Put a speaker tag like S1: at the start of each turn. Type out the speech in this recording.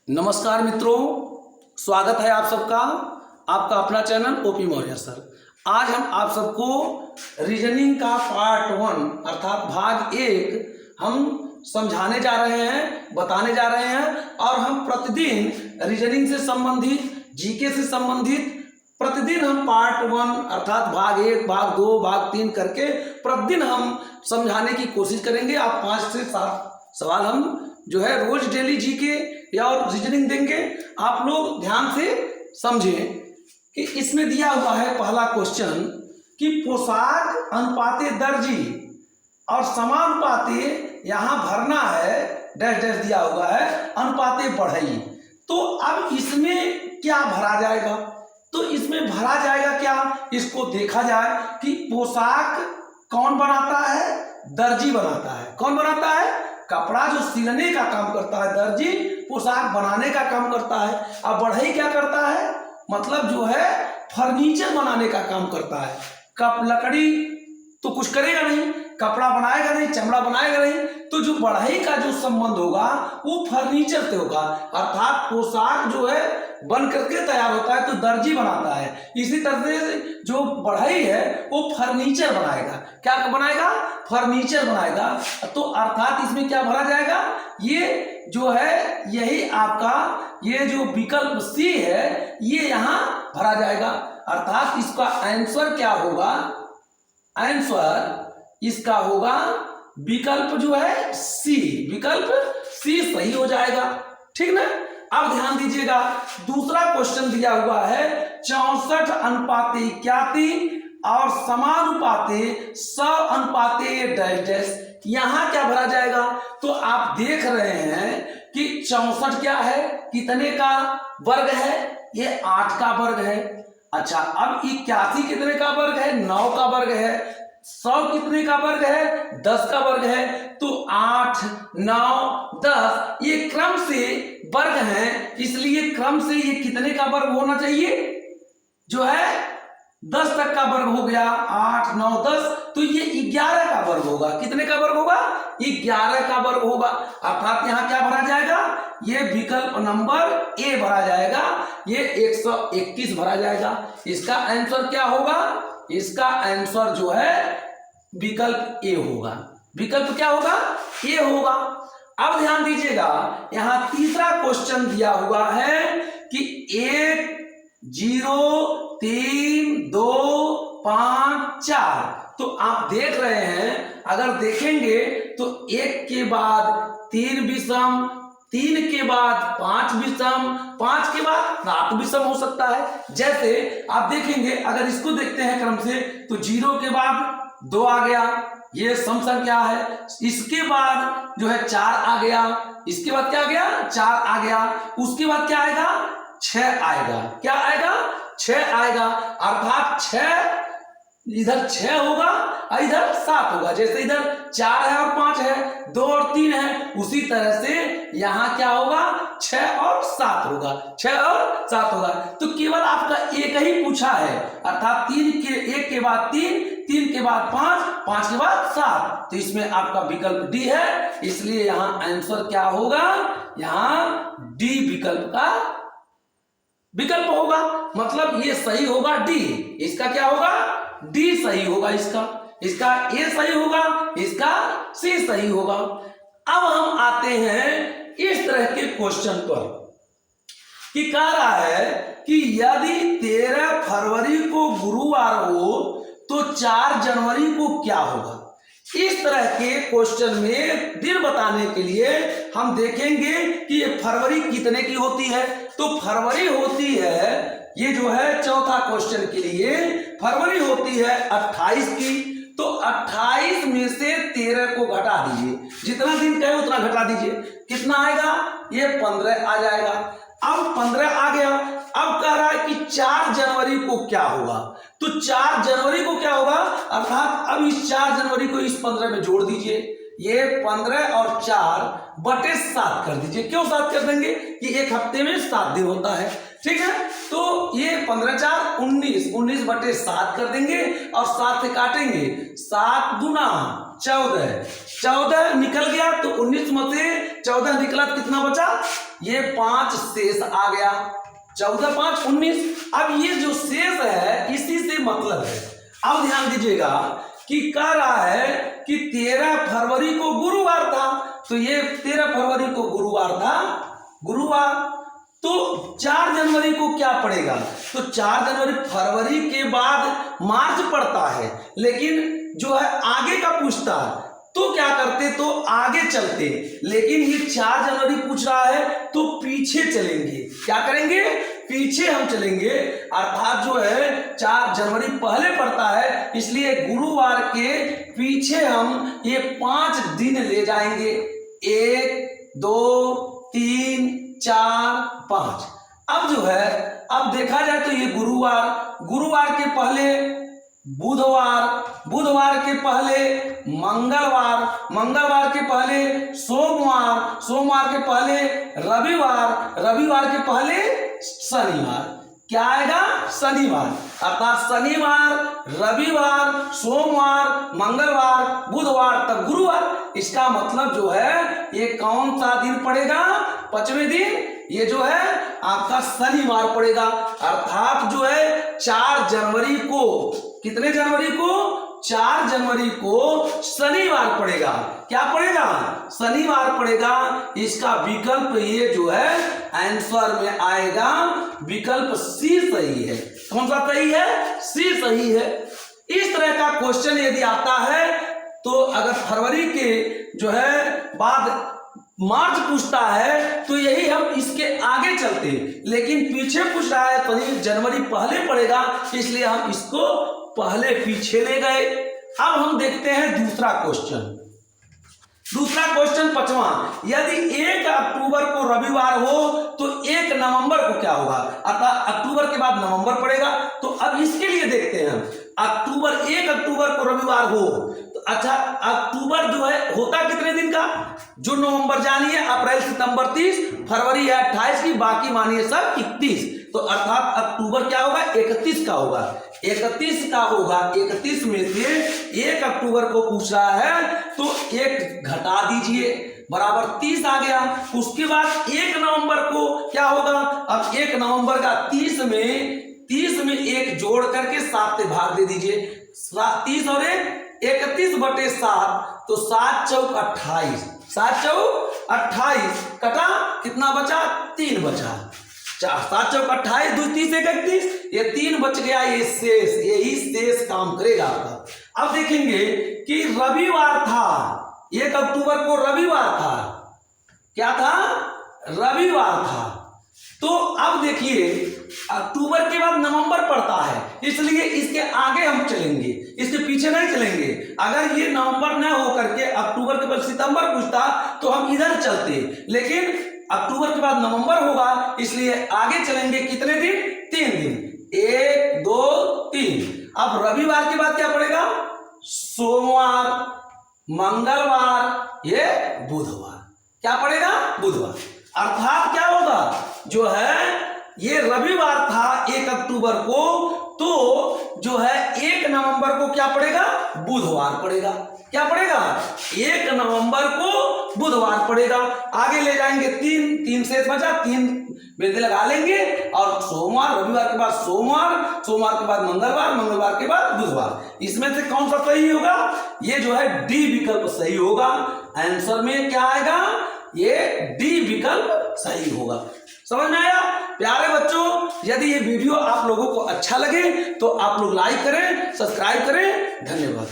S1: नमस्कार मित्रों, स्वागत है आप सबका आपका अपना चैनल ओपी मौर्य सर। आज हम आप सबको रीजनिंग का पार्ट 1 अर्थात भाग 1 हम समझाने जा रहे हैं, बताने जा रहे हैं। और हम प्रतिदिन रीजनिंग से संबंधित, जीके से संबंधित प्रतिदिन हम पार्ट 1 अर्थात भाग 1, भाग 2, भाग 3 करके प्रतिदिन हम समझाने की कोशिश करेंगे। आप 5 से 7 सवाल हम जो है रोज डेली जीके या और रीजनिंग देंगे। आप लोग ध्यान से समझें कि इसमें दिया हुआ है पहला क्वेश्चन कि पोशाक अनुपाते दर्जी और समानुपाते यहाँ भरना है, डैश डैश दिया हुआ है, अनुपाते बढ़ई। तो अब इसमें क्या भरा जाएगा? तो इसमें भरा जाएगा क्या, इसको देखा जाए कि पोशाक कौन बनाता है? दर्जी बनाता है। कौन बनाता है? कपड़ा जो सिलने का काम करता है दर्जी, पोशाक बनाने का काम करता है। अब बढ़ई क्या करता है? मतलब जो है फर्नीचर बनाने का काम करता है। कप लकड़ी तो कुछ करेगा नहीं, कपड़ा बनाएगा नहीं, चमड़ा बनाएगा नहीं। तो जो बढ़ई का जो संबंध होगा वो फर्नीचर से होगा, अर्थात पोशाक जो है बन करके तैयार होता है तो दर्जी बनाता है। इसी तरह से जो बढ़ई है वो फर्नीचर बनाएगा। क्या बनाएगा? फर्नीचर बनाएगा। तो अर्थात इसमें क्या भरा जाएगा? ये जो है यही आपका ये जो विकल्प सी है ये यहाँ भरा जाएगा। अर्थात इसका आंसर क्या होगा? आंसर इसका होगा विकल्प जो है सी, विकल्प सी सही हो जाएगा। ठीक ना? अब ध्यान दीजिएगा, दूसरा क्वेश्चन दिया हुआ है 64 अनुपाते 81 और समानुपाते 100 अनुपाते डैश डैश। यहां क्या भरा जाएगा? तो आप देख रहे हैं कि 64 क्या है, कितने का वर्ग है? ये 8 का वर्ग है। अच्छा, अब 81 कितने का वर्ग है? 9 का वर्ग है। 100 कितने का वर्ग है? 10 का वर्ग है। तो 8, 9, 10 ये क्रम से वर्ग हैं, इसलिए क्रम से ये कितने का वर्ग होना चाहिए? जो है 10 तक का वर्ग हो गया। 8, 9, 10 तो ये 11 का वर्ग होगा। कितने का वर्ग होगा? 11 का वर्ग होगा। अर्थात यहाँ क्या भरा जाएगा? ये विकल्प नंबर ए भरा जाएगा, ये 121 भरा जाएगा। इसका आंसर क्या होगा? इसका आंसर जो है विकल्प ए होगा। विकल्प क्या होगा? ए होगा। अब ध्यान दीजिएगा, यहां तीसरा क्वेश्चन दिया हुआ है कि 1, 0, 3, 2, 5, 4। तो आप देख रहे हैं, अगर देखेंगे तो 1 के बाद 3 विषम, 3 के बाद 5 विषम, 5 के बाद 7 विषम हो सकता है। जैसे आप देखेंगे, अगर इसको देखते हैं क्रम से, तो 0 के बाद 2 आ गया, ये सम संख्या है। इसके बाद जो है 4 आ गया, इसके बाद क्या आ गया? 4 आ गया। उसके बाद क्या आएगा? 6 आएगा। क्या आएगा? 6 आएगा। अर्थात 6 इधर 6 होगा और इधर 7 होगा। जैसे इधर 4 है और 5 है, 2 और 3 है, उसी तरह से यहां क्या होगा? 6 और 7 होगा। 6 और 7 होगा। तो केवल आपका एक ही पूछा है, अर्थात 1 के बाद 3, 3 के बाद 5, 5 के बाद 7। तो इसमें आपका विकल्प डी है, इसलिए यहां आंसर क्या होगा? यहां डी विकल्प का विकल्प होगा। मतलब ये सही होगा डी। इसका क्या होगा? डी सही होगा। इसका ए सही होगा, इसका सी सही होगा। अब हम आते हैं इस तरह के क्वेश्चन पर कि कह रहा है कि यदि 13 फरवरी को गुरुवार हो तो 4 जनवरी को क्या होगा? इस तरह के क्वेश्चन में दिन बताने के लिए हम देखेंगे कि ये फरवरी कितने की होती है। तो फरवरी होती है, ये जो है चौथा क्वेश्चन के लिए फरवरी होती है 28 की। तो 28 में से 13 को घटा दीजिए, जितना दिन कहे उतना घटा दीजिए। कितना आएगा? ये 15 आ जाएगा। अब 15 आ गया। अब कह रहा है कि 4 जनवरी को क्या होगा? तो 4 जनवरी को क्या होगा? अर्थात अब इस 4 जनवरी को इस 15 में जोड़ दीजिए। ये 15 और 4/7 कर दीजिए। क्यों 7 कर देंगे? कि एक हफ्ते में 7 दिन होता है। ठीक है, तो ये 15 4 19, 19/7 कर देंगे और 7 से काटेंगे। 7 दूना 14, 14 निकल गया तो 19 में से 14 निकला तो कितना बचा, ये 5 शेष आ गया, 14 5 19। अब ये जो शेष है इसी से मतलब है। अब ध्यान दीजिएगा कि कह रहा है कि 13 फरवरी को गुरुवार था, तो ये 13 फरवरी को गुरुवार था, गुरुवार, तो 4 जनवरी को क्या पड़ेगा, तो 4 जनवरी फरवरी के बाद मार्च पड़ता है, लेकिन जो है आगे का पूछता तो क्या करते, तो आगे चलते, लेकिन ये 4 जनवरी पूछ रहा है तो पीछे चलेंगे। क्या करेंगे, पीछे हम चलेंगे, अर्थात जो है 4 जनवरी पहले पड़ता है, इसलिए गुरुवार के पीछे हम ये 5 दिन ले जाएंगे, 1 2 3 4 5। अब जो है, अब देखा जाए तो ये गुरुवार, गुरुवार के पहले बुधवार, बुधवार के पहले मंगलवार, मंगलवार के पहले सोमवार, सोमवार के पहले रविवार, रविवार के पहले शनिवार। क्या आएगा, शनिवार, अर्थात शनिवार, रविवार, सोमवार, मंगलवार, बुधवार, तब गुरुवार। इसका मतलब जो है ये कौन सा दिन पड़ेगा, 5वें दिन, ये जो है आपका शनिवार पड़ेगा। अर्थात जो है 4 जनवरी को, कितने जनवरी को, 4 जनवरी को शनिवार पड़ेगा। क्या पड़ेगा, शनिवार पड़ेगा। इसका विकल्प ये जो है आंसर में आएगा, विकल्प सी सही है। कौन सा सही है, सी सही है। इस तरह का क्वेश्चन यदि आता है तो अगर फरवरी के जो है बाद मार्च पूछता है तो यही हम इसके आगे चलते, लेकिन पीछे पूछ रहा है तो जनवरी पहले पड़ेगा, इसलिए हम इसको पहले पीछे ले गए। अब हम देखते हैं दूसरा क्वेश्चन। दूसरा क्वेश्चन 5वां, यदि 1 अक्टूबर को रविवार हो तो 1 नवंबर को क्या होगा, अर्थात अक्टूबर के बाद नवंबर पड़ेगा। तो अब इसके लिए देखते हैं, अक्टूबर 1 अक्टूबर को रविवार हो तो अच्छा, अक्टूबर जो है होता कितने दिन का, जो नवंबर जानिए, अप्रैल सितंबर 30, फरवरी है 28 की, बाकी मानिए सब 31, तो अर्थात अक्टूबर क्या होगा, 31 का होगा, 31 का होगा। 31 में से 1 अक्टूबर को पूछ रहा है तो 1 घटा दीजिए, बराबर 30 आ गया। उसके बाद 1 नवंबर को क्या होगा, अब 1 नवंबर का 30 में 1 जोड़ करके 7 से भाग दे दीजिए, 30 और 1 31/7, तो 7 चौक 28, 7 चौक 28, कटा कितना बचा, 3 बचा, 7 चौक 28, 2 30 31, ये 3 बच गया, ये शेष, यही शेष काम करेगा आपका। अब देखेंगे कि रविवार था, 1 अक्टूबर को रविवार था, क्या था, रविवार था। तो अब देखिए अक्टूबर के बाद नवंबर पड़ता है, इसलिए इसके आगे हम चलेंगे, इसके पीछे नहीं चलेंगे। अगर ये नवंबर न होकर के अक्टूबर के बाद सितंबर पूछता तो हम इधर चलते, लेकिन अक्टूबर के बाद नवंबर होगा, इसलिए आगे चलेंगे। कितने दिन, 3 दिन, 1 2 3। अब रविवार के बाद क्या पड़ेगा, सोमवार, मंगलवार, ये बुधवार, क्या पड़ेगा, बुधवार। अर्थात क्या होगा, जो है ये रविवार था 1 अक्टूबर को, तो जो है 1 नवंबर को क्या पड़ेगा, बुधवार पड़ेगा। क्या पड़ेगा, 1 नवंबर को बुधवार पड़ेगा। आगे ले जाएंगे, 3 शेष बचा, 3 बिंदु लगा लेंगे, और सोमवार, रविवार के बाद सोमवार, सोमवार के बाद मंगलवार, मंगलवार के बाद बुधवार। इसमें से कौन सा सही होगा, ये जो है डी विकल्प सही होगा। आंसर में क्या आएगा, ये डी विकल्प सही होगा। समझ में आया प्यारे बच्चों? यदि ये वीडियो आप लोगों को अच्छा लगे तो आप लोग लाइक करें, सब्सक्राइब करें। धन्यवाद।